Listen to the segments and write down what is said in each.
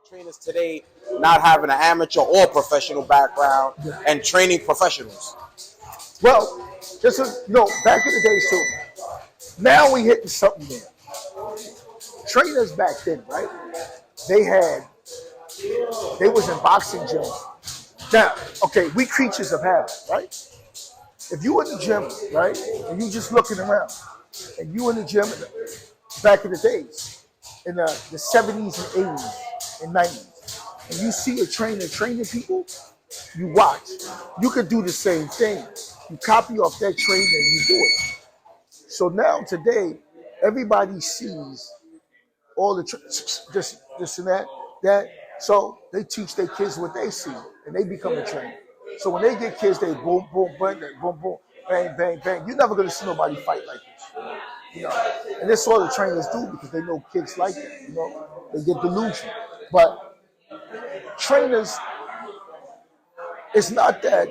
trainers today not having an amateur or professional background and training professionals? Well, this is, back in the days too. Now we hitting something there. Trainers back then, right? They was in boxing gyms. Now, okay, we creatures of habit, right? If you in the gym, right, and you just looking around, and you in the gym back in the days, in the 70s and 80s and 90s, and you see a trainer training people, you watch. You could do the same thing. You copy off that trainer and you do it. So now today, everybody sees all the this and that. So they teach their kids what they see, and they become a trainer. So when they get kids, they boom, boom, bang, boom, boom, bang, bang, bang. You're never gonna see nobody fight like this, And that's all the trainers do because they know kids like it. They get delusional. But trainers, it's not that.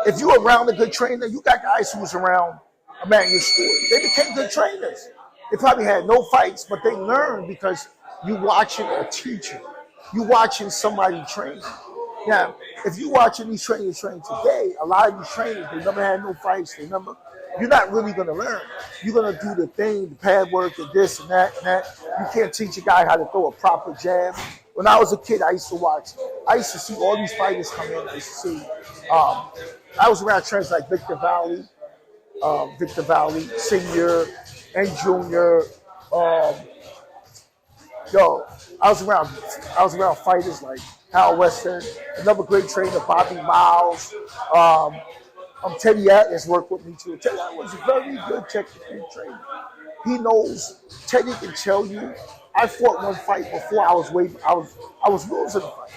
If you're around a good trainer, you got guys who was around a man in your school. They became good trainers. They probably had no fights, but they learned because you watching a teacher. You watching somebody train. Now, if you watching these trainers train today, a lot of these trainers, they never had no fights. You're not really going to learn. You're going to do the thing, the pad work, and this and that and that. You can't teach a guy how to throw a proper jab. When I was a kid, I used to see all these fighters come in. I used to see, I was around trainers like Victor Valley, Senior, and Junior. I was around fighters like Hal Weston, another great trainer, Bobby Miles. Teddy Atlas worked with me too. Teddy was a very good technical trainer. He knows. Teddy can tell you. I fought one fight before I was losing the fight.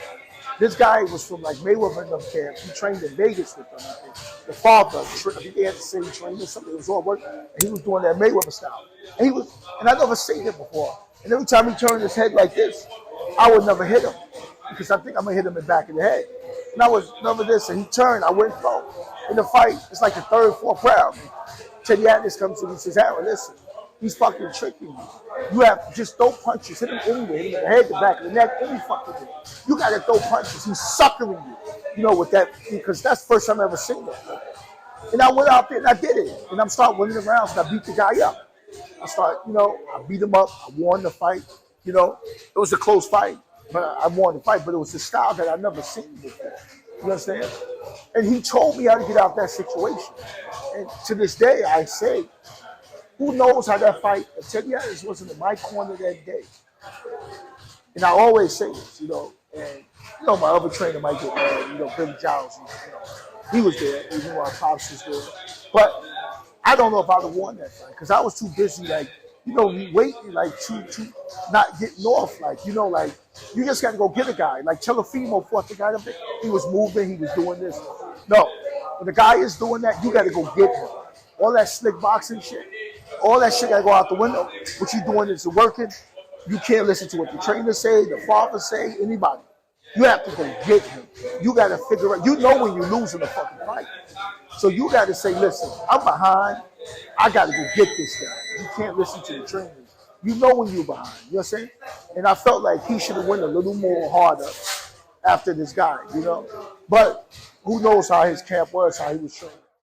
This guy was from like Mayweather and them camp. He trained in Vegas with them. I think. The father, I think they had the same trainer. Something was all working. And he was doing that Mayweather style. And I never seen it before. And every time he turned his head like this, I would never hit him because I think I'm gonna hit him in the back of the head. And I was never this, and he turned. I went pro. In the fight, it's like the third, fourth round. Teddy Atlas comes to me and says, "Aaron, listen, he's fucking tricking you. You have to just throw punches, hit him anywhere, hit him in the head, the back of the neck, any fucking thing. You gotta throw punches. He's suckering you, with that because that's the first time I ever seen that. And I went out there and I did it, and I'm starting winning the rounds, and I beat the guy up. I beat him up. I won the fight. It was a close fight, but I won the fight. But it was a style that I'd never seen before. You understand? And he told me how to get out of that situation. And to this day, I say, who knows how that fight? Teddy Atlas wasn't in my corner that day. And I always say this, and my other trainer might get mad, Billy Giles, he was there, even though our pops was there. But I don't know if I'd have won that fight because I was too busy, waiting, to not getting off, you just got to go get a guy. Like Telefimo fought the guy up there. He was moving, he was doing this. No, when the guy is doing that, you got to go get him. All that slick boxing shit, all that shit got to go out the window. What you doing is working. You can't listen to what the trainer say, the father say, anybody. You have to go get him. You got to figure out. You know when you're losing a fucking fight. So you got to say, listen, I'm behind. I got to go get this guy. You can't listen to the trainers. You know when you're behind. You know what I'm saying? And I felt like he should have went a little more harder after this guy, But who knows how his camp was, how he was trained.